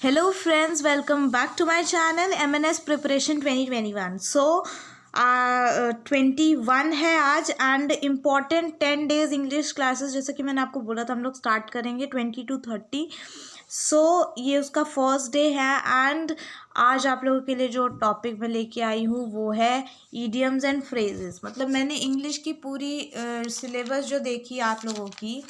Hello friends, welcome back to my channel MNS Preparation 2021. 21 है आज and important 10 days English classes जैसे कि मैंने आपको बोला था हम लोग स्टार्ट करेंगे 20 to 30. ये उसका फर्स्ट डे है एंड आज आप लोगों के लिए जो टॉपिक मैं लेके आई हूँ वो है ईडियम्स एंड फ्रेजेस. मतलब मैंने इंग्लिश की पूरी सिलेबस जो देखी आप लोगों की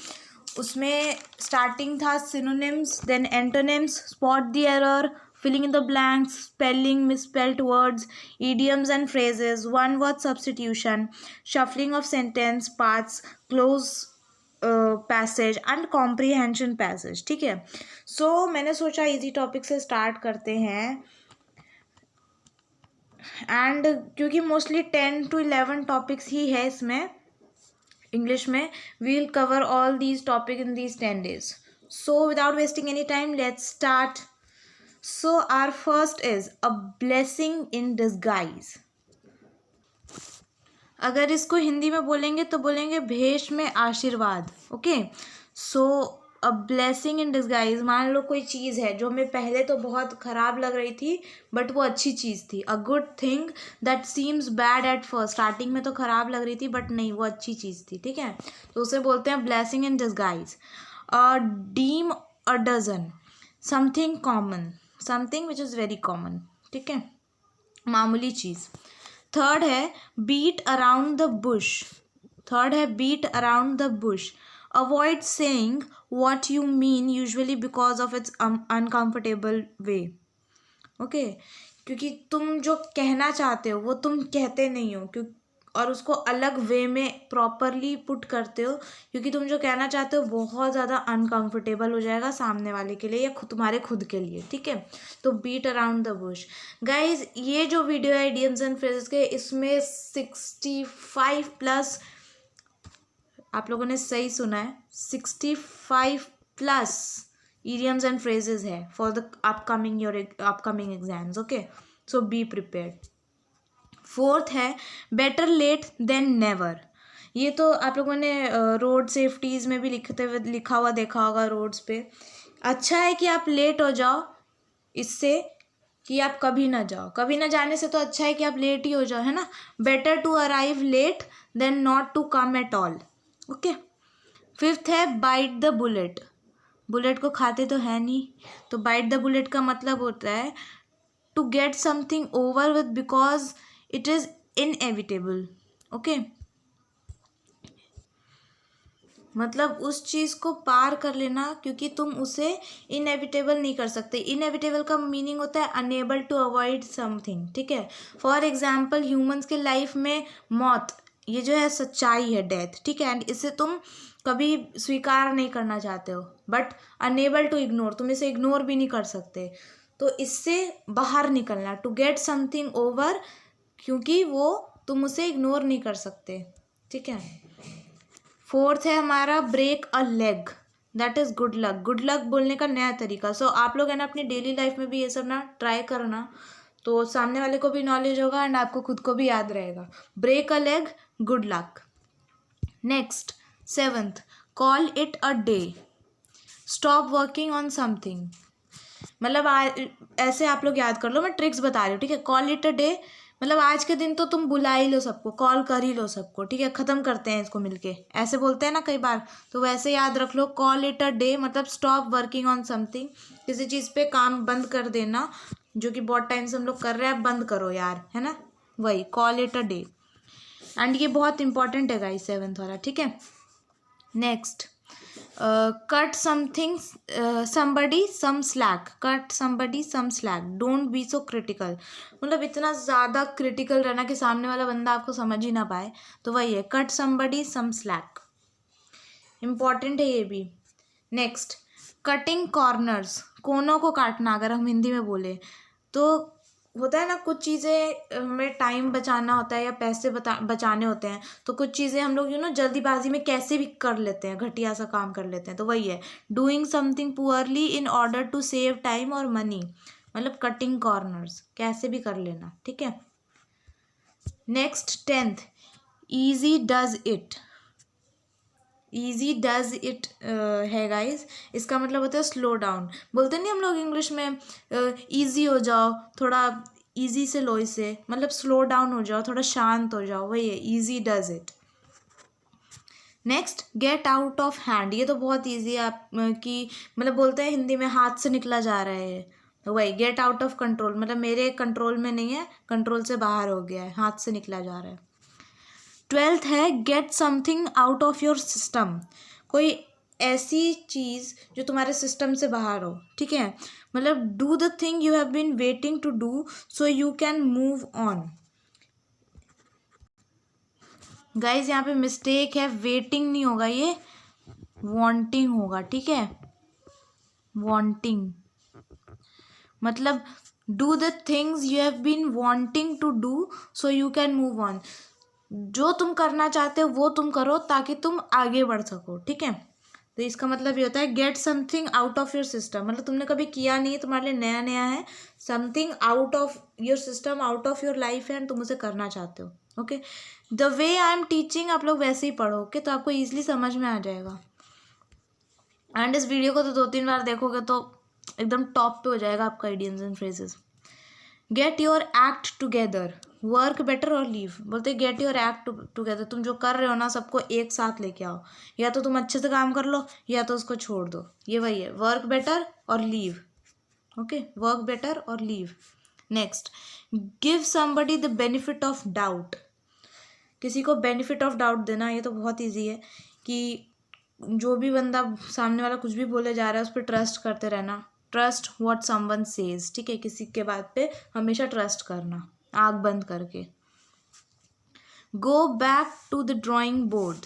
उसमें स्टार्टिंग था synonyms, then antonyms, spot the error, filling in the blanks, spelling misspelled words, idioms and phrases, one word substitution, shuffling of sentence parts, close passage and comprehension passage. ठीक है, मैंने सोचा इजी टॉपिक से start करते हैं and क्योंकि mostly 10 to 11 topics ही है इसमें इंग्लिश में. we'll cover all these topic in these 10 days. So without wasting any time, let's start. So our first is a blessing in disguise. अगर इसको हिंदी में बोलेंगे तो बोलेंगे भेष में आशीर्वाद. Okay, so a blessing in disguise. मान लो कोई चीज़ है जो हमें पहले तो बहुत ख़राब लग रही थी बट वो अच्छी चीज़ थी. A good thing that seems bad at first. Starting में तो ख़राब लग रही थी बट नहीं, वो अच्छी चीज़ थी. ठीक है, तो उसे बोलते हैं blessing in disguise. A dime a dozen. Something common, something which is very common. ठीक है, मामूली चीज़. थर्ड है beat around the bush. Third है beat around the bush. Avoid saying what you mean usually because of its uncomfortable way. Okay, क्योंकि तुम जो कहना चाहते हो वो तुम कहते नहीं हो और उसको अलग वे में प्रॉपरली पुट करते हो क्योंकि तुम जो कहना चाहते हो बहुत ज़्यादा अनकंफर्टेबल हो जाएगा सामने वाले के लिए या तुम्हारे खुद के लिए. ठीक है, तो beat around the bush. Guys, ये जो वीडियो है idioms एंड फ्रेजेस के, इसमें 65+, आप लोगों ने सही सुना है, 65+ idioms एंड फ्रेजेस है for the upcoming exams. Okay, so be prepared. Fourth है बेटर लेट देन नेवर. ये तो आप लोगों ने रोड सेफ्टीज़ में भी लिखा हुआ देखा होगा रोड्स पे. अच्छा है कि आप लेट हो जाओ इससे कि आप कभी ना जाओ. कभी ना जाने से तो अच्छा है कि आप लेट ही हो जाओ, है ना. Better to arrive late than not to come at all. Okay. Fifth है बाइट द बुलेट. बुलेट को खाते तो है नहीं, तो बाइट द बुलेट का मतलब होता है to get something over with because it is inevitable. Okay, मतलब उस चीज़ को पार कर लेना क्योंकि तुम उसे इनएविटेबल नहीं कर सकते. इनएविटेबल का मीनिंग होता है अनेबल टू अवॉइड समथिंग. ठीक है, फॉर एग्जाम्पल ह्यूमंस के लाइफ में मौत, ये जो है सच्चाई है, डेथ. ठीक है, एंड इसे तुम कभी स्वीकार नहीं करना चाहते हो बट अनेबल टू इग्नोर, तुम इसे इग्नोर भी नहीं कर सकते. तो इससे बाहर निकलना, टू गेट समथिंग ओवर, क्योंकि वो तुम उसे इग्नोर नहीं कर सकते. ठीक है. फोर्थ है हमारा break a leg. That is good luck. Good luck बोलने का नया तरीका. आप लोग है ना अपनी डेली लाइफ में भी ये सब ना ट्राई करना, तो सामने वाले को भी नॉलेज होगा एंड आपको खुद को भी याद रहेगा. Break a leg, good luck. Next, seventh, call it a day. Stop working on something. मतलब ऐसे आप लोग याद कर लो, मैं ट्रिक्स बता रही हूँ. ठीक है, कॉल इट अ डे मतलब आज के दिन तो तुम बुला ही लो सबको, कॉल कर ही लो सबको. ठीक है, ख़त्म करते हैं इसको मिलके, ऐसे बोलते हैं ना कई बार, तो वैसे याद रख लो. कॉल इट अ डे मतलब स्टॉप वर्किंग ऑन समथिंग. किसी चीज़ पे काम बंद कर देना जो कि बहुत टाइम से हम लोग कर रहे हैं, बंद करो यार, है ना. वही call it a day. And ये बहुत इंपॉर्टेंट है गाइस, सेवन्थ वाला. ठीक है. Next, cut something somebody some slack. Cut somebody some slack. Don't be so critical. मतलब इतना ज़्यादा क्रिटिकल रहना कि सामने वाला बंदा आपको समझ ही ना पाए, तो वही है cut somebody some slack. Important है ये भी. Next, cutting corners. कोनों को काटना अगर हम हिंदी में बोले तो होता है ना, कुछ चीज़ें हमें टाइम बचाना होता है या पैसे बचाने होते हैं, तो कुछ चीज़ें हम लोग जल्दीबाजी में कैसे भी कर लेते हैं, घटिया सा काम कर लेते हैं. तो वही है doing something poorly in order to save time और मनी. मतलब कटिंग कॉर्नर्स, कैसे भी कर लेना. ठीक है. Next, 10th, easy does it. Easy does it है गाइज, इसका मतलब होता है स्लो डाउन। बोलते नहीं हम लोग इंग्लिश में ईजी हो जाओ, थोड़ा ईजी से लो इसे, मतलब स्लो डाउन हो जाओ, थोड़ा शांत हो जाओ, वही है easy does it. Next get out of hand, ये तो बहुत ईजी है आप कि मतलब बोलते हैं हिंदी में हाथ से निकला जा रहा है, तो वही गेट आउट ऑफ कंट्रोल, मतलब मेरे कंट्रोल में नहीं है, कंट्रोल से बाहर हो गया है, हाथ से निकला जा रहा है। 12th है get something out of your system, कोई ऐसी चीज़ जो तुम्हारे सिस्टम से बाहर हो, ठीक है, मतलब do the thing you have been waiting to do so you can move on. Guys यहाँ पे मिस्टेक है, वेटिंग नहीं होगा ये, वांटिंग होगा, ठीक है, वांटिंग मतलब do the things you have been wanting to do so you can move on, जो तुम करना चाहते हो वो तुम करो ताकि तुम आगे बढ़ सको, ठीक है। तो इसका मतलब ये होता है get something out of your system, मतलब तुमने कभी किया नहीं है, तुम्हारे लिए नया नया है, something out of your system, out of your life है, एंड तुम उसे करना चाहते हो। Okay, the way I am teaching आप लोग वैसे ही पढ़ो, ओके, तो आपको ईजिली समझ में आ जाएगा। एंड इस वीडियो को तो 2-3 बार देखोगे तो एकदम टॉप पे हो जाएगा आपका idioms and phrases. Get your act together, work better और लीव, बोलते गेट योर एक्ट टुगेदर, तुम जो कर रहे हो ना सबको एक साथ लेके आओ, या तो तुम अच्छे से काम कर लो या तो उसको छोड़ दो, ये वही है वर्क बेटर और लीव। ओके, वर्क बेटर और leave. Next give somebody the benefit of doubt, किसी को बेनिफिट ऑफ डाउट देना, ये तो बहुत ईजी है कि जो भी बंदा सामने वाला कुछ भी बोले जा रहा है उस पर ट्रस्ट करते रहना, ट्रस्ट व्हाट समवन सेज, ठीक है, किसी के बात पे हमेशा ट्रस्ट करना आँख बंद करके। Go back to the drawing board,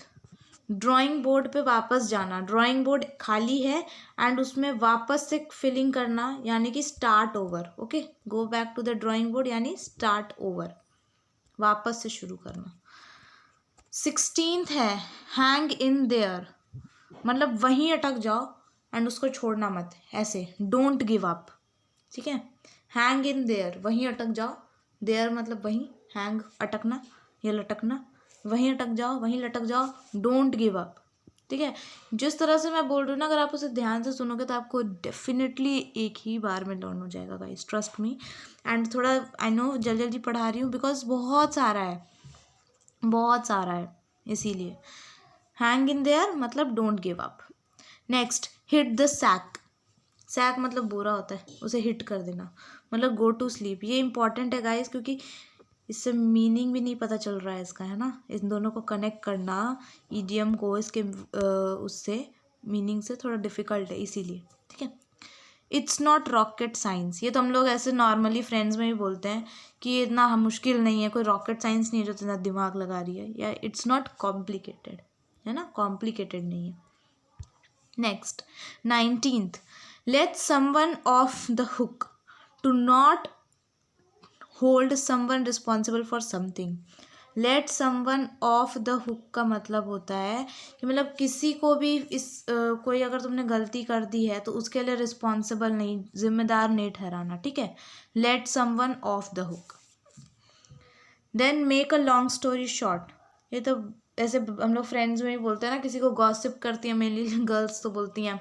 drawing board पे वापस जाना, ड्राइंग बोर्ड खाली है एंड उसमें वापस से फिलिंग करना यानी कि start over. Okay, go back to the drawing board यानी स्टार्ट ओवर, वापस से शुरू करना। 16th है हैंग इन देयर, मतलब वहीं अटक जाओ एंड उसको छोड़ना मत, ऐसे डोंट गिव अप, ठीक है, हैंग इन देयर वहीं अटक जाओ, देयर मतलब वहीं, हैंग अटकना या लटकना, वहीं अटक जाओ, वहीं लटक जाओ, डोंट गिव अप, ठीक है। जिस तरह से मैं बोल रही हूँ ना, अगर आप उसे ध्यान से सुनोगे तो आपको डेफिनेटली एक ही बार में लर्न हो जाएगा गाइस, ट्रस्ट मी। एंड थोड़ा आई नो जल्दी जल्दी पढ़ा रही हूँ बिकॉज बहुत सारा है, बहुत सारा है, इसीलिए हैंग इन देयर मतलब don't give up. Next hit the sack, sack मतलब बोरा होता है, उसे हिट कर देना, मतलब गो टू स्लीप, ये इंपॉर्टेंट है गाइस क्योंकि इससे मीनिंग भी नहीं पता चल रहा है इसका, है ना, इन दोनों को कनेक्ट करना ईडियम को इसके उससे मीनिंग से थोड़ा डिफिकल्ट है, इसीलिए, ठीक है। इट्स नॉट रॉकेट साइंस, ये तो हम लोग ऐसे नॉर्मली फ्रेंड्स में भी बोलते हैं कि ये इतना मुश्किल नहीं है, कोई रॉकेट साइंस नहीं है जो इतना दिमाग लगा रही है, या इट्स नॉट कॉम्प्लिकेटेड, है ना, कॉम्प्लिकेटेड नहीं है। Next 19th let someone off the hook, to not hold someone responsible for something, let someone off the hook का मतलब होता है कि मतलब किसी को भी कोई अगर तुमने गलती कर दी है तो उसके लिए रिस्पॉन्सिबल नहीं, जिम्मेदार नहीं ठहराना, ठीक है, let someone off the hook. Then make a long story short, ये तो ऐसे हम लोग फ्रेंड्स में ही बोलते हैं ना, किसी को गॉसिप करती हैं, मेनली गर्ल्स तो बोलती हैं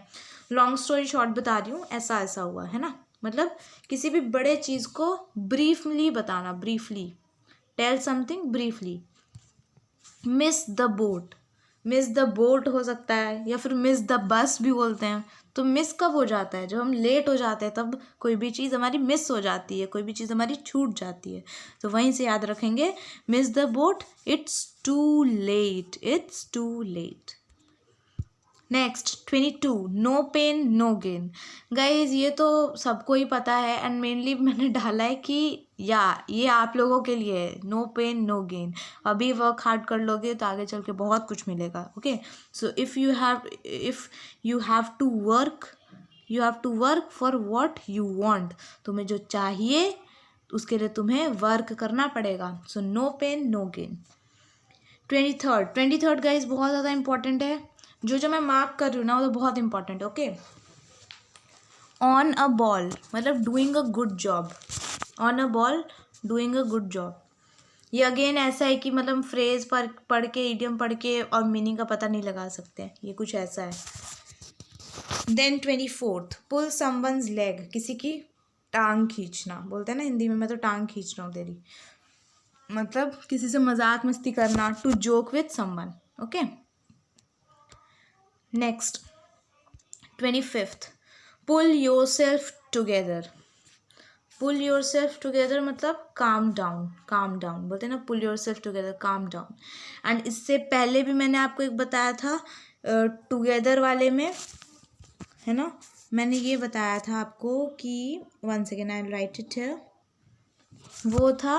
लॉन्ग स्टोरी शॉर्ट बता रही हूँ, ऐसा ऐसा हुआ है ना, मतलब किसी भी बड़े चीज़ को ब्रीफली बताना, briefly tell something briefly. Miss the boat, miss the boat हो सकता है या फिर मिस द बस भी बोलते हैं, तो मिस कब हो जाता है, जब हम लेट हो जाते हैं तब कोई भी चीज़ हमारी मिस हो जाती है, कोई भी चीज़ हमारी छूट जाती है, तो वहीं से याद रखेंगे miss the boat, it's too late, it's too late. Next 22 no pain no gain, guys ये तो सबको ही पता है एंड मेनली मैंने डाला है कि या ये आप लोगों के लिए है, नो पेन नो गेन, अभी वर्क हार्ड कर लोगे तो आगे चल के बहुत कुछ मिलेगा। Okay, so if you have to work for what you want, तुम्हें जो चाहिए उसके लिए तुम्हें वर्क करना पड़ेगा, so no pain no gain. 23rd guys बहुत ज़्यादा इंपॉर्टेंट है, जो मैं मार्क कर रही हूँ ना वो तो बहुत इंपॉर्टेंट है। ओके, ऑन अ बॉल मतलब doing a good job, on a ball doing a good job, ये अगेन ऐसा है कि मतलब फ्रेज पढ़ के, इडियम पढ़ के और मीनिंग का पता नहीं लगा सकते हैं, ये कुछ ऐसा है। देन 24th, पुल समवन्स लेग, किसी की टांग खींचना, बोलते हैं ना हिंदी में, मैं तो टांग खींच रहा हूँ तेरी, मतलब किसी से मजाक मस्ती करना, to joke with someone. Okay, next 25th, pull yourself together. Pull yourself together मतलब काम डाउन, काम डाउन बोलते हैं ना, pull yourself together, calm down. And इससे पहले भी मैंने आपको एक बताया था टुगेदर वाले में, है ना, मैंने ये बताया था आपको कि, one second I right it here, वो था,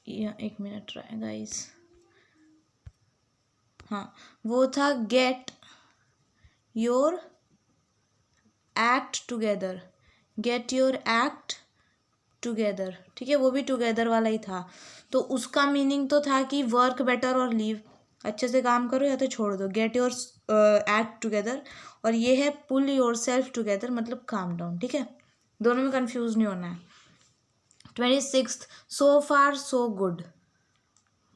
एक मिनट रहे गाइस, हाँ, वो था get your act together, get your act together, ठीक है, वो भी टुगेदर वाला ही था। तो उसका मीनिंग तो था कि वर्क बेटर और लीव, अच्छे से काम करो या तो छोड़ दो, गेट योर एक्ट टुगेदर। और ये है पुल योर सेल्फ टुगेदर मतलब काम डाउन, ठीक है, दोनों में कंफ्यूज नहीं होना है। 26th, सो फार सो गुड,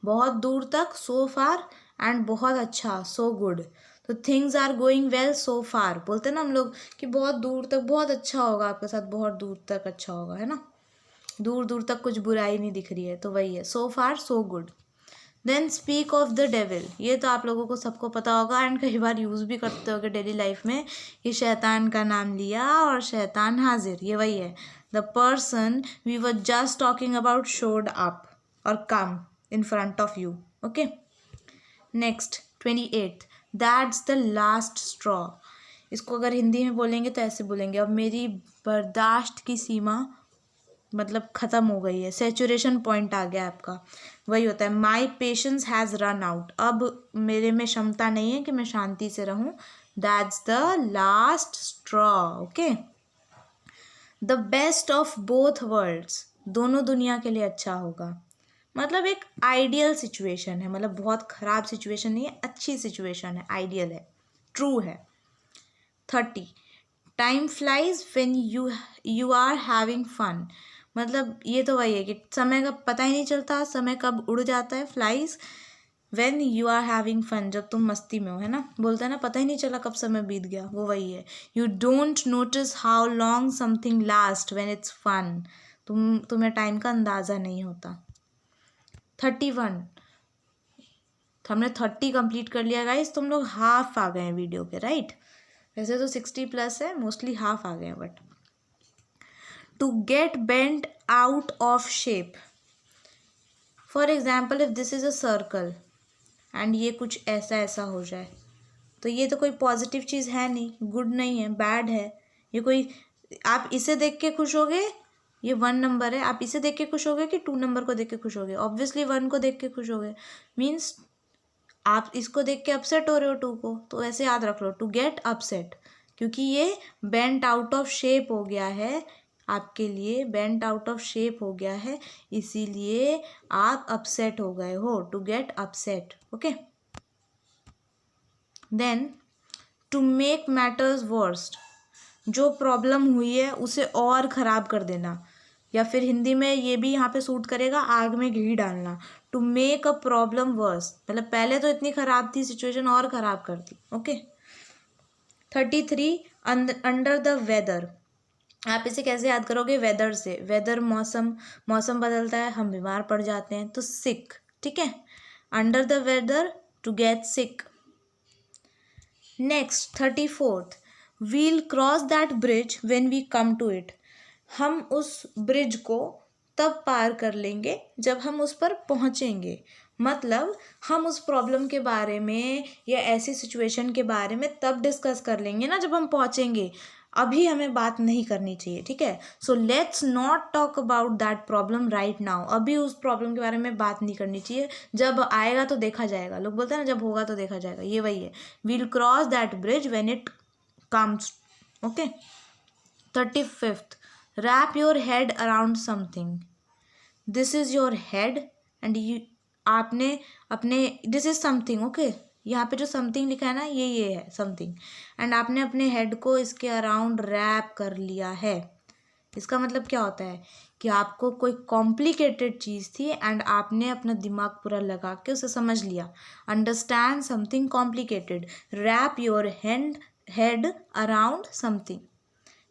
बहुत दूर तक, सो फार, एंड बहुत अच्छा, सो गुड। तो things are going well so far, बोलते हैं ना हम लोग कि बहुत दूर तक बहुत अच्छा होगा आपके साथ, बहुत दूर तक अच्छा होगा, है ना, दूर दूर तक कुछ बुराई नहीं दिख रही है, तो वही है, so far so good. Then speak of the devil, ये तो आप लोगों को सबको पता होगा एंड कई बार यूज़ भी करते होगे डेली लाइफ में, कि शैतान का नाम लिया और शैतान हाजिर, ये वही है, the person we were just talking about showed up और come in front of you. Okay, next 28th, that's the last straw. इसको अगर हिंदी में बोलेंगे तो ऐसे बोलेंगे, अब मेरी बर्दाश्त की सीमा मतलब ख़त्म हो गई है, सेचुरेशन पॉइंट आ गया आपका, वही होता है, my patience has run out, अब मेरे में क्षमता नहीं है कि मैं शांति से रहूं, that's the last straw. Okay, the best of both worlds, दोनों दुनिया के लिए अच्छा होगा, मतलब एक आइडियल सिचुएशन है, मतलब बहुत ख़राब सिचुएशन नहीं है, अच्छी सिचुएशन है, आइडियल है, ट्रू है। 30, time flies when you are having fun, मतलब ये तो वही है कि समय का पता ही नहीं चलता, समय कब उड़ जाता है, flies when you are having fun, जब तुम मस्ती में हो, है ना, बोलता है ना, पता ही नहीं चला कब समय बीत गया, वो वही है। You don't notice how long something last when it's fun, तुम्हें टाइम का अंदाज़ा नहीं होता। 31, हमने 30 कंप्लीट कर लिया गाइस, तुम लोग हाफ आ गए हैं वीडियो के, राइट, वैसे तो 60+ है, मोस्टली हाफ आ गए हैं, but to get bent out of shape, for example if this is a circle and ये कुछ ऐसा ऐसा हो जाए, तो ये तो कोई पॉजिटिव चीज़ है नहीं, गुड नहीं है, बैड है, ये कोई, आप इसे देख के खुश होगे, ये 1 नंबर है, आप इसे देख के खुश होगे कि 2 नंबर को देख के खुश होगे, ऑब्वियसली 1 को देख के खुश होगे, मीन्स आप इसको देख के अपसेट हो रहे हो 2 को, तो ऐसे याद रख लो, टू गेट अपसेट, क्योंकि ये बेंट आउट ऑफ शेप हो गया है, आपके लिए बेंट आउट ऑफ शेप हो गया है, इसीलिए आप अपसेट हो गए हो, to get upset. Okay, then to make matters worst, जो प्रॉब्लम हुई है उसे और ख़राब कर देना, या फिर हिंदी में ये भी यहाँ पे सूट करेगा, आग में घी डालना, to make a problem worse, मतलब पहले तो इतनी ख़राब थी सिचुएशन, और ख़राब कर दी। ओके, 33, अंडर द वेदर, आप इसे कैसे याद करोगे, वेदर से, वेदर मौसम, मौसम बदलता है, हम बीमार पड़ जाते हैं, तो सिक, ठीक है, under the weather, to get sick. Next 34th, we'll cross that bridge when we come to it, हम उस ब्रिज को तब पार कर लेंगे जब हम उस पर पहुंचेंगे, मतलब हम उस प्रॉब्लम के बारे में या ऐसी सिचुएशन के बारे में तब डिस्कस कर लेंगे ना जब हम पहुंचेंगे, अभी हमें बात नहीं करनी चाहिए, ठीक है, so let's not talk about that problem right now, अभी उस प्रॉब्लम के बारे में बात नहीं करनी चाहिए, जब आएगा तो देखा जाएगा, लोग बोलते हैं ना जब होगा तो देखा जाएगा, ये वही है, we'll cross that bridge when it comes. Okay, 35th, wrap your head around something, this is your head and you, आपने अपने, this is something, ओके, यहाँ पे जो समथिंग लिखा है ना, ये है समथिंग, एंड आपने अपने हेड को इसके अराउंड रैप कर लिया है, इसका मतलब क्या होता है कि आपको कोई कॉम्प्लिकेटेड चीज़ थी एंड आपने अपना दिमाग पूरा लगा के उसे समझ लिया. Understand something complicated. Wrap your head around something.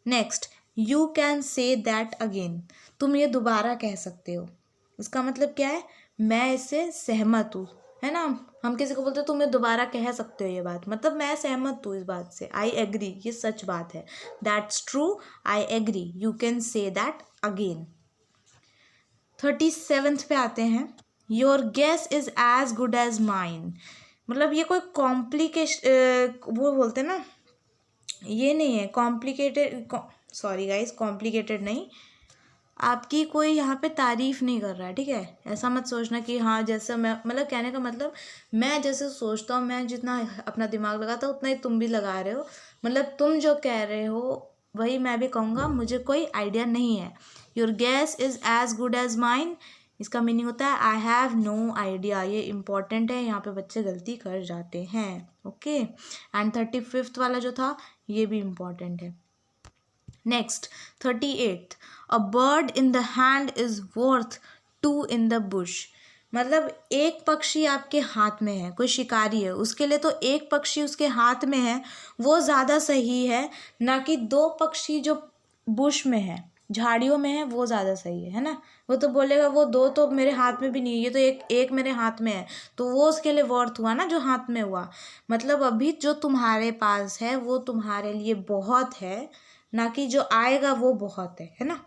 Next, you can say that again. तुम ये दोबारा कह सकते हो. इसका मतलब क्या है? मैं इससे सहमत हूँ, है ना. हम किसी को बोलते हो तुम ये दोबारा कह सकते हो ये बात, मतलब मैं सहमत हूँ इस बात से. आई एग्री, ये सच बात है. That's true, I agree, you can say that again. 37th पे आते हैं. Your guess is as good as mine. मतलब ये कोई कॉम्प्लिकेशन वो बोलते हैं ना, ये नहीं है कॉम्प्लिकेटेड. सॉरी गाइस, कॉम्प्लिकेटेड नहीं. आपकी कोई यहाँ पे तारीफ नहीं कर रहा है, ठीक है. ऐसा मत सोचना कि हाँ जैसे मैं, मतलब कहने का मतलब मैं जैसे सोचता हूँ, मैं जितना अपना दिमाग लगाता हूँ उतना ही तुम भी लगा रहे हो. मतलब तुम जो कह रहे हो वही मैं भी कहूँगा, मुझे कोई आइडिया नहीं है. Your guess is as good as mine. इसका मीनिंग होता है आई हैव नो आइडिया. ये इंपॉर्टेंट है, यहाँ पे बच्चे गलती कर जाते हैं. ओके. एंड 35th वाला जो था ये भी इम्पॉर्टेंट है. Next 38th. A bird in the hand is worth two in the bush. मतलब एक पक्षी आपके हाथ में है, कोई शिकारी है, उसके लिए तो एक पक्षी उसके हाथ में है वो ज़्यादा सही है, ना कि दो पक्षी जो बुश में है, झाड़ियों में है, वो ज़्यादा सही है ना. वो तो बोलेगा वो दो तो मेरे हाथ में भी नहीं है, ये तो एक एक मेरे हाथ में है, तो वो उसके लिए वर्थ हुआ ना जो हाथ में हुआ. मतलब अभी जो तुम्हारे पास है वो तुम्हारे लिए बहुत है, ना कि जो आएगा वो बहुत है ना.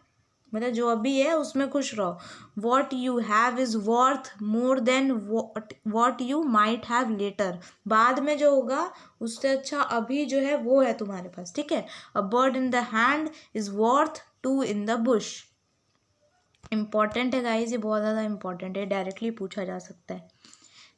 मतलब जो अभी है उसमें खुश रहो. What you have is worth more than what you might have later. बाद में जो होगा उससे अच्छा अभी जो है वो है तुम्हारे पास, ठीक है. A bird in the hand is worth two in the bush. Important है गाइज, ये बहुत ज़्यादा इंपॉर्टेंट है, डायरेक्टली पूछा जा सकता है.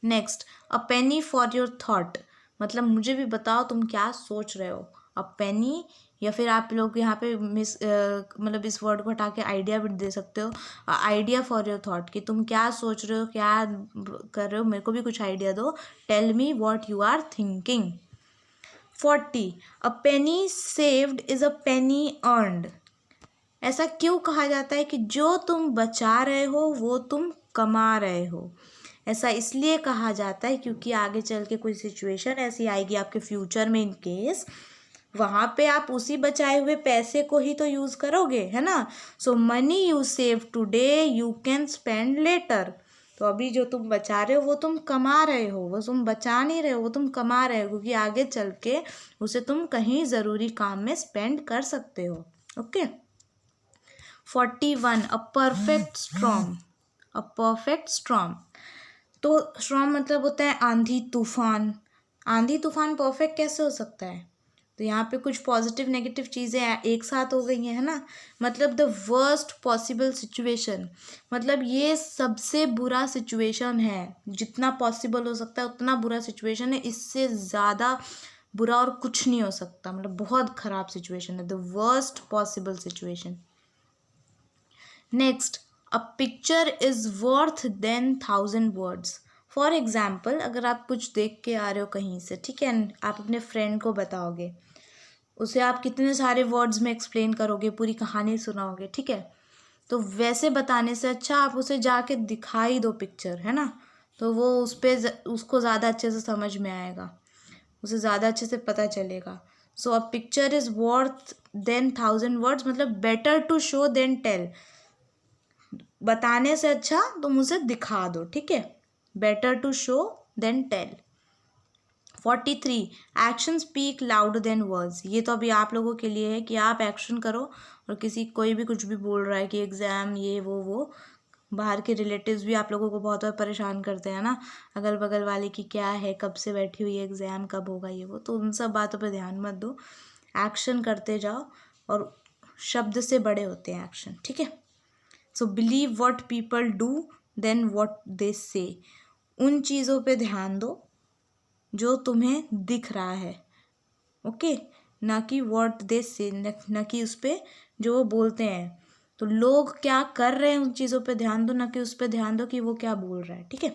Next, a Penney for your thought. मतलब मुझे भी बताओ तुम क्या सोच रहे हो. अ पेनी, या फिर आप लोग यहाँ पे मतलब इस वर्ड को हटा के आइडिया भी दे सकते हो. आइडिया फॉर योर थॉट, कि तुम क्या सोच रहे हो, क्या कर रहे हो, मेरे को भी कुछ आइडिया दो. Tell me what you are thinking. 40. A penny saved is a penny earned. ऐसा क्यों कहा जाता है कि जो तुम बचा रहे हो वो तुम कमा रहे हो. ऐसा इसलिए कहा जाता है क्योंकि आगे चल के कोई सिचुएशन ऐसी आएगी आपके फ्यूचर में, इन केस वहाँ पे आप उसी बचाए हुए पैसे को ही तो यूज़ करोगे, है ना. So money you save today you can spend later. तो अभी जो तुम बचा रहे हो वो तुम कमा रहे हो, वो तुम बचा नहीं रहे हो, वो तुम कमा रहे हो, क्योंकि आगे चल के उसे तुम कहीं ज़रूरी काम में स्पेंड कर सकते हो. Okay. 41. A perfect storm. A perfect storm. तो स्ट्रॉम मतलब होता है आंधी तूफान. आंधी तूफान परफेक्ट कैसे हो सकता है. तो यहाँ पे कुछ पॉजिटिव नेगेटिव चीज़ें एक साथ हो गई हैं, है ना. मतलब द वर्स्ट पॉसिबल सिचुएशन, मतलब ये सबसे बुरा सिचुएशन है, जितना पॉसिबल हो सकता है उतना बुरा सिचुएशन है, इससे ज़्यादा बुरा और कुछ नहीं हो सकता. मतलब बहुत ख़राब सिचुएशन है, the worst possible situation. Next, a picture is worth than 1000 words. For example, अगर आप कुछ देख के आ रहे हो कहीं से, ठीक है, आप अपने फ्रेंड को बताओगे, उसे आप कितने सारे वर्ड्स में एक्सप्लेन करोगे, पूरी कहानी सुनाओगे, ठीक है. तो वैसे बताने से अच्छा आप उसे जाके दिखाई दो पिक्चर, है ना. तो वो उस पर उसको ज़्यादा अच्छे से समझ में आएगा, उसे ज़्यादा अच्छे से पता चलेगा. So a picture is worth than 1000 words, मतलब better to show than tell. बताने से अच्छा तुम उसे दिखा दो, ठीक है. Better to show than tell. 43. Action speak louder than words. ये तो अभी आप लोगों के लिए है कि आप एक्शन करो, और किसी कोई भी कुछ भी बोल रहा है कि एग्ज़ाम ये वो बाहर के रिलेटिव्स भी आप लोगों को बहुत परेशान करते हैं ना, अगल बगल वाले की क्या है, कब से बैठी हुई है, एग्ज़ाम कब होगा, ये वो. तो उन सब बातों पे ध्यान मत दो, एक्शन करते जाओ, और शब्द से बड़े होते हैं एक्शन, ठीक है. So believe what people do than what they say. उन चीज़ों पे ध्यान दो जो तुम्हें दिख रहा है, ओके, ना कि व्हाट दे से, ना कि उस पर जो वो बोलते हैं. तो लोग क्या कर रहे हैं उन चीज़ों पे ध्यान दो, ना कि उस पर ध्यान दो कि वो क्या बोल रहा है, ठीक है.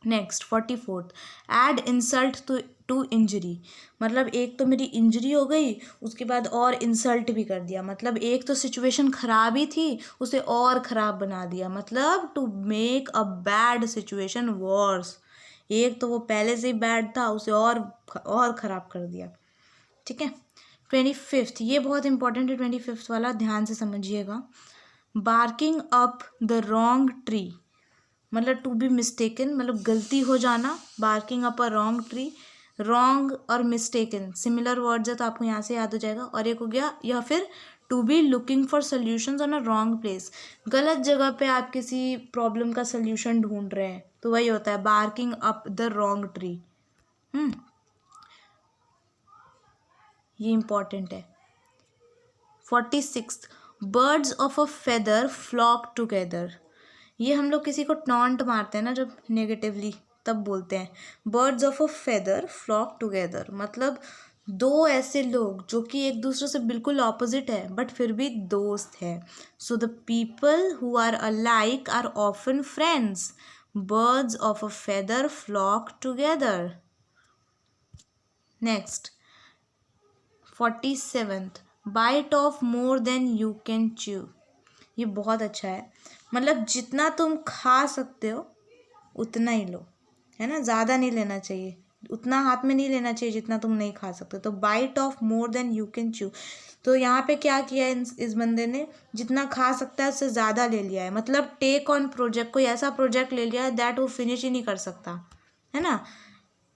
Next 44. Add insult to injury, मतलब एक तो मेरी इंजरी हो गई, उसके बाद और इंसल्ट भी कर दिया, मतलब एक तो सिचुएशन ख़राब ही थी, उसे और ख़राब बना दिया, मतलब to make a bad situation worse. एक तो वो पहले से ही बैड था, उसे और ख़राब कर दिया। ठीक है। 25th, ये बहुत इंपॉर्टेंट है 25th वाला, ध्यान से समझिएगा। Barking up the wrong tree, मतलब टू बी मिस्टेकन, मतलब गलती हो जाना, barking up a wrong tree. Wrong और मिस्टेकन सिमिलर वर्ड्स है, तो आपको यहाँ से याद हो जाएगा। और एक हो गया, या फिर to be looking for solutions on a wrong place, गलत जगह पे आप किसी प्रॉब्लम का सोल्यूशन ढूंढ रहे हैं, तो वही होता है barking up the wrong tree. ये इंपॉर्टेंट है। 46th, birds of a feather flock together, ये हम लोग किसी को टॉन्ट मारते हैं ना जब नेगेटिवली, तब बोलते हैं birds of a feather flock together, मतलब दो ऐसे लोग जो कि एक दूसरे से बिल्कुल ऑपोजिट है बट फिर भी दोस्त है। So the people who are alike are often friends, birds of a feather flock together. Next 47th, bite off more than you can chew, ये बहुत अच्छा है, मतलब जितना तुम खा सकते हो उतना ही लो, है ना, ज़्यादा नहीं लेना चाहिए, उतना हाथ में नहीं लेना चाहिए जितना तुम नहीं खा सकते। तो bite off more than you can chew, तो यहाँ पे क्या किया है इस बंदे ने, जितना खा सकता है उससे ज़्यादा ले लिया है, मतलब टेक ऑन प्रोजेक्ट, कोई ऐसा प्रोजेक्ट ले लिया है दैट वो फिनिश ही नहीं कर सकता, है ना।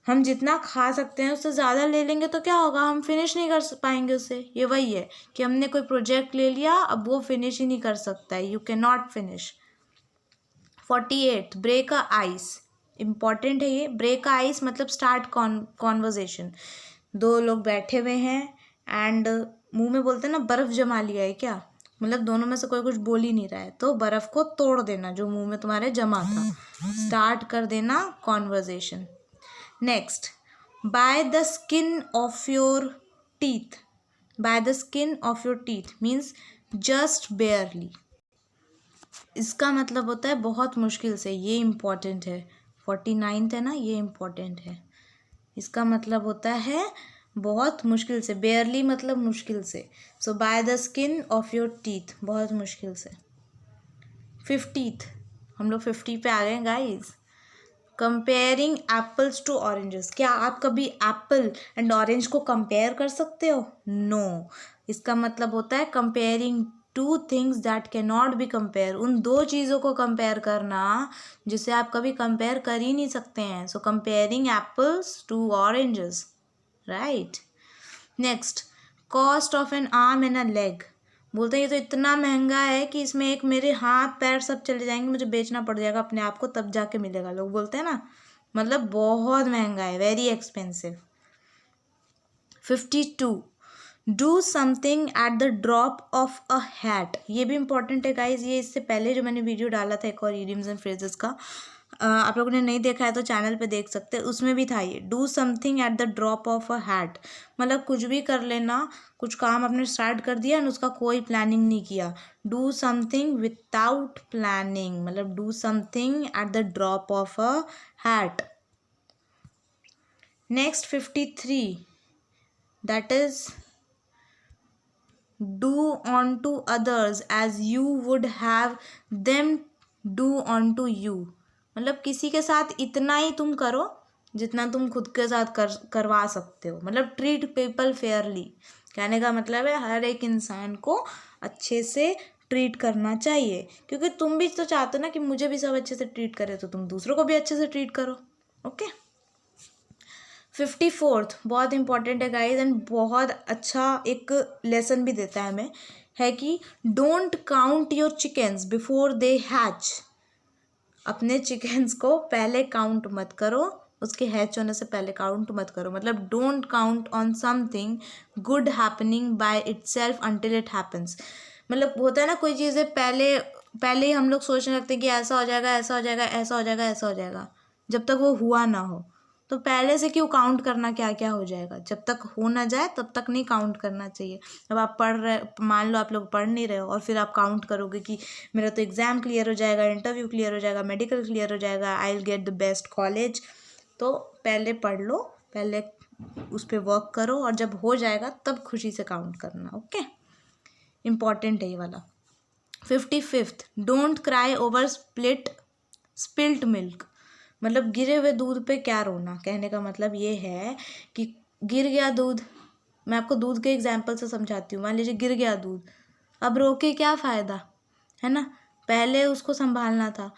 हम जितना खा सकते हैं उससे ज़्यादा ले लेंगे तो क्या होगा, हम फिनिश नहीं कर पाएंगे उससे। ये वही है कि हमने कोई प्रोजेक्ट ले लिया, अब वो फिनिश ही नहीं कर सकता है, you can not finish. 48, break a ice, important है ये। ब्रेक अ आइस मतलब स्टार्ट कॉन्वर्जेशन, दो लोग बैठे हुए हैं एंड मुंह में बोलते हैं ना बर्फ़ जमा लिया है क्या, मतलब दोनों में से कोई कुछ बोल ही नहीं रहा है, तो बर्फ़ को तोड़ देना जो मुंह में तुम्हारे जमा था, स्टार्ट कर देना conversation. Next, bye the skin of your teeth, bye the skin of your teeth means just बेयरली, इसका मतलब होता है बहुत मुश्किल से, ये इम्पॉर्टेंट है। 49th है ना, ये इम्पॉर्टेंट है, इसका मतलब होता है बहुत मुश्किल से, बेयरली मतलब मुश्किल से, so by the skin of your teeth, बहुत मुश्किल से। 50th, हम लोग 50 पे आ गए guys. Comparing apples to oranges, क्या आप कभी एप्पल एंड ऑरेंज को कंपेयर कर सकते हो? नो इसका मतलब होता है comparing two things that can not be compare, उन दो चीज़ों को कंपेयर करना जिसे आप कभी कंपेयर कर ही नहीं सकते हैं। So comparing apples to oranges, right. Next, cost of an arm and a leg, बोलते हैं ये तो इतना महंगा है कि इसमें एक मेरे हाथ पैर सब चले जाएंगे, मुझे बेचना पड़ जाएगा अपने आप को तब जाके मिलेगा, लोग बोलते हैं ना, मतलब बहुत महंगा है, very expensive. 52, do something at the drop of a hat, ये भी इंपॉर्टेंट है गाइज, ये इससे पहले जो मैंने वीडियो डाला था एक और इडियम्स एंड फ्रेजेस का, आप लोगों ने नहीं देखा है तो चैनल पे देख सकते हैं, उसमें भी था ये, do something at the drop of a hat, मतलब कुछ भी कर लेना, कुछ काम आपने स्टार्ट कर दिया और उसका कोई प्लानिंग नहीं किया, डू समथिंग विदाउट प्लानिंग, मतलब do something at the drop of a hat. Next 53, that is do unto others as you would have them do unto you, मतलब किसी के साथ इतना ही तुम करो जितना तुम खुद के साथ करवा सकते हो, मतलब ट्रीट पीपल फेयरली, कहने का मतलब है हर एक इंसान को अच्छे से ट्रीट करना चाहिए, क्योंकि तुम भी तो चाहते हो ना कि मुझे भी सब अच्छे से ट्रीट करे, तो तुम दूसरों को भी अच्छे से ट्रीट करो। ओके। 54th, बहुत इंपॉर्टेंट है गाइज एंड बहुत अच्छा एक लेसन भी देता है हमें, है कि don't count your chickens before they hatch, अपने चिकन्स को पहले काउंट मत करो, उसके हैच होने से पहले काउंट मत करो, मतलब don't count on something good happening by itself until it happens, मतलब होता है ना कोई चीज़ें पहले पहले ही हम लोग सोचने लगते हैं कि ऐसा हो जाएगा, ऐसा हो जाएगा, ऐसा हो जाएगा, ऐसा हो जाएगा, जब तक वो हुआ ना हो, तो पहले से क्यों काउंट करना क्या क्या हो जाएगा, जब तक हो ना जाए तब तक नहीं काउंट करना चाहिए। अब आप पढ़ रहे, मान लो आप लोग पढ़ नहीं रहे हो और फिर आप काउंट करोगे कि मेरा तो एग्ज़ाम क्लियर हो जाएगा, इंटरव्यू क्लियर हो जाएगा, मेडिकल क्लियर हो जाएगा, I will get the best college, तो पहले पढ़ लो, पहले उस पर वर्क करो और जब हो जाएगा तब खुशी से काउंट करना. ओके, इम्पॉर्टेंट है ये वाला. 55th, don't cry over spilt milk. मतलब गिरे हुए दूध पे क्या रोना. कहने का मतलब ये है कि गिर गया दूध. मैं आपको दूध के एग्जाम्पल से समझाती हूँ. मान लीजिए गिर गया दूध, अब रो के क्या फ़ायदा, है ना. पहले उसको संभालना था.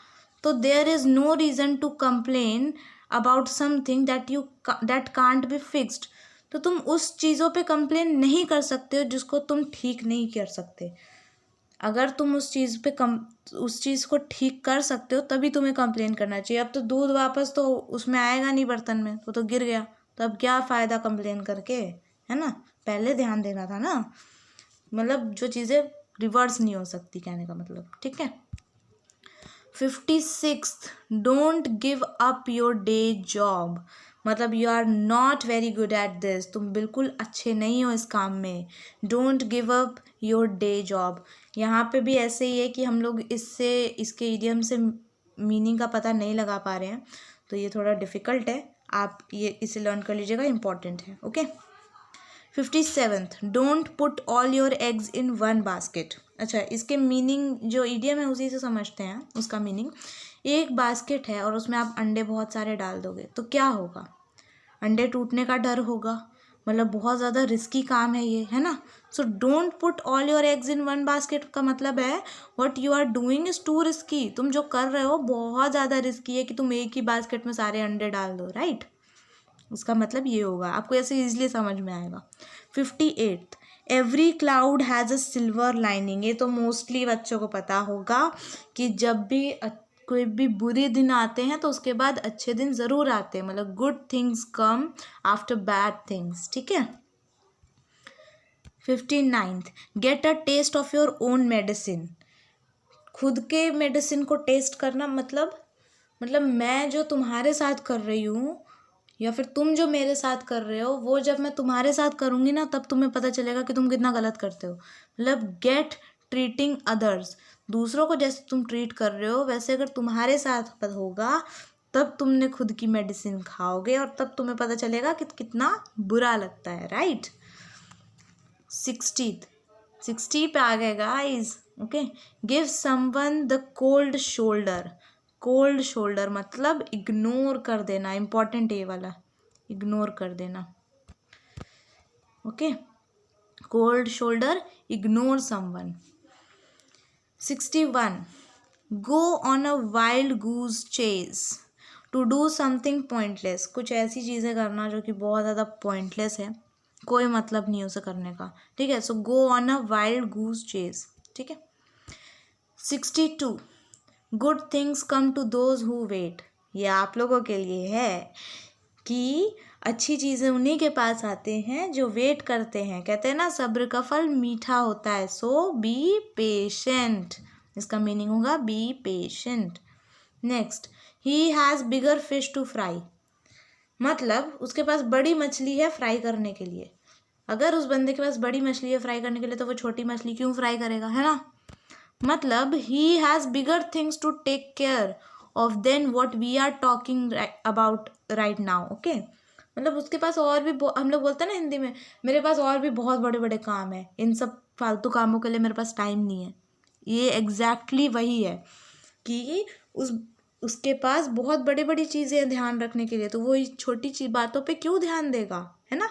तो there is no reason to complain about something that can't be fixed. तो तुम उस चीज़ों पे कंप्लेन नहीं कर सकते हो जिसको तुम ठीक नहीं कर सकते. अगर तुम उस चीज़ को ठीक कर सकते हो तभी तुम्हें कंप्लेन करना चाहिए. अब तो दूध वापस तो उसमें आएगा नहीं, बर्तन में, वो तो गिर गया. तो अब क्या फ़ायदा कंप्लेन करके, है ना. पहले ध्यान देना था ना. मतलब जो चीज़ें रिवर्स नहीं हो सकती, कहने का मतलब. ठीक है. 56th, don't give up your day job. मतलब you are not very good at this. तुम बिल्कुल अच्छे नहीं हो इस काम में. Don't give up your day job. यहाँ पे भी ऐसे ही है कि हम लोग इसके इडियम से मीनिंग का पता नहीं लगा पा रहे हैं, तो ये थोड़ा डिफ़िकल्ट है. आप ये इसे लर्न कर लीजिएगा, इंपॉर्टेंट है. Okay. 57th, don't put all your eggs in one basket. अच्छा, इसके मीनिंग जो इडियम है उसी से समझते हैं. उसका मीनिंग, एक बास्केट है और उसमें आप अंडे बहुत सारे डाल दोगे तो क्या होगा. अंडे टूटने का डर होगा. मतलब बहुत ज़्यादा रिस्की काम है ये, है ना. So don't put all your eggs in one basket का मतलब है what you are doing is too risky. तुम जो कर रहे हो बहुत ज़्यादा रिस्की है कि तुम एक ही बास्केट में सारे अंडे डाल दो. राइट. उसका मतलब ये होगा. आपको ऐसे इजीली समझ में आएगा. 58th, every cloud has a silver lining. ये तो मोस्टली बच्चों को पता होगा कि जब भी कोई भी बुरे दिन आते हैं तो उसके बाद अच्छे दिन ज़रूर आते हैं. मतलब good things come after bad things. ठीक है. 59th, get a taste of your own medicine. खुद के मेडिसिन को टेस्ट करना मतलब मैं जो तुम्हारे साथ कर रही हूँ या फिर तुम जो मेरे साथ कर रहे हो, वो जब मैं तुम्हारे साथ करूँगी ना तब तुम्हें पता चलेगा कि तुम कितना गलत करते हो. मतलब गेट ट्रीटिंग अदर्स. दूसरों को जैसे तुम ट्रीट कर रहे हो वैसे अगर तुम्हारे साथ होगा तब तुमने खुद की मेडिसिन खाओगे और तब तुम्हें पता चलेगा कि कितना बुरा लगता है. राइट. 60 पे आ गए guys. Okay. Give someone the cold shoulder. Cold shoulder मतलब इग्नोर कर देना. इंपॉर्टेंट है ये वाला, इग्नोर कर देना. Okay. Cold shoulder, ignore someone. 61, go on a wild goose chase. To do something pointless. कुछ ऐसी चीज़ें करना जो कि बहुत ज़्यादा पॉइंटलेस है, कोई मतलब नहीं उसे करने का. ठीक है. So go on a wild goose chase. ठीक है. 62, good things come to those who wait. ये आप लोगों के लिए है कि अच्छी चीज़ें उन्हीं के पास आते हैं जो वेट करते हैं. कहते हैं ना सब्र का फल मीठा होता है. So be patient. इसका मीनिंग होगा be patient. Next, he has bigger fish to fry. मतलब उसके पास बड़ी मछली है फ्राई करने के लिए. अगर उस बंदे के पास बड़ी मछली है फ्राई करने के लिए तो वो छोटी मछली क्यों फ्राई करेगा, है ना. मतलब he has bigger things to take care of than what we are talking about right now. Okay. मतलब उसके पास और भी हम लोग बोलते हैं ना हिंदी में, मेरे पास और भी बहुत बड़े बड़े काम है, इन सब फालतू कामों के लिए मेरे पास टाइम नहीं है. ये एग्जैक्टली वही है कि उसके पास बहुत बड़ी बड़ी चीज़ें ध्यान रखने के लिए, तो वो छोटी ची बातों पे क्यों ध्यान देगा, है ना.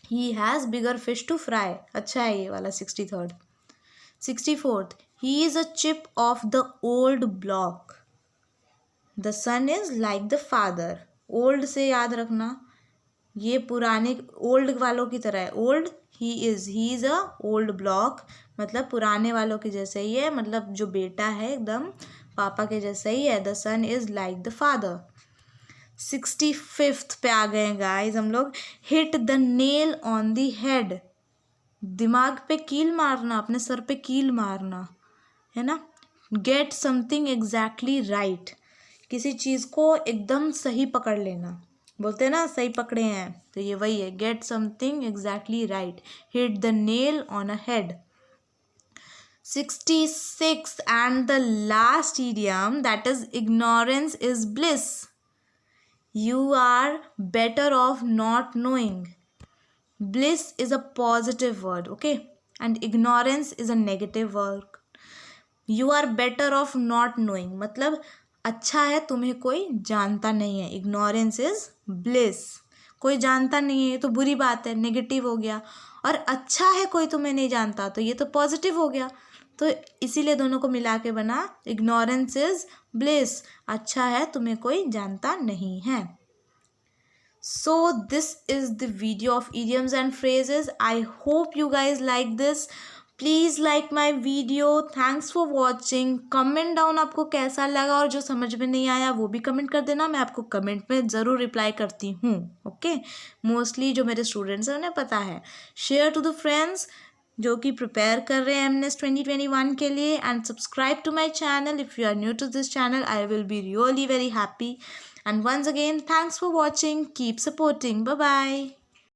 He has bigger fish to fry. अच्छा है ये वाला. 63rd. 64th, he is a chip of the old block. The son is like the father. Old से याद रखना, ये पुराने ओल्ड वालों की तरह है. Old he is a old block. मतलब पुराने वालों के जैसे ही है. मतलब जो बेटा है एकदम पापा के जैसा ही है. The son is like the father. 65th पे आ गए गाइस हम लोग. Hit the nail on the head. दिमाग पे कील मारना, अपने सर पे कील मारना, है ना. Get something exactly right. किसी चीज़ को एकदम सही पकड़ लेना. बोलते हैं ना सही पकड़े हैं, तो ये वही है. Get something exactly right. Hit the nail on a head. 66 and the last idiom that is ignorance is bliss. You are better off not knowing. Bliss is a positive word, okay? And ignorance is a negative word. You are better off not knowing मतलब अच्छा है तुम्हें कोई जानता नहीं है. Ignorance is bliss. कोई जानता नहीं है ये तो बुरी बात है, नेगेटिव हो गया. और अच्छा है कोई तुम्हें नहीं जानता तो ये तो पॉजिटिव हो गया. तो इसीलिए दोनों को मिला के बना ignorance is bliss. अच्छा है तुम्हें कोई जानता नहीं है. So this is the video of idioms and phrases. I hope you guys like this. Please like my video. Thanks for watching. Comment down आपको कैसा लगा और जो समझ में नहीं आया वो भी कमेंट कर देना. मैं आपको कमेंट में ज़रूर रिप्लाई करती हूँ. ओके, मोस्टली जो मेरे स्टूडेंट्स हैं उन्हें पता है. शेयर टू द फ्रेंड्स जो कि प्रिपेयर कर रहे हैं एमनेस 2021 के लिए. And subscribe to my channel. If you are new to this channel I will be really very happy. And once again, thanks for watching. Keep supporting. Bye-bye.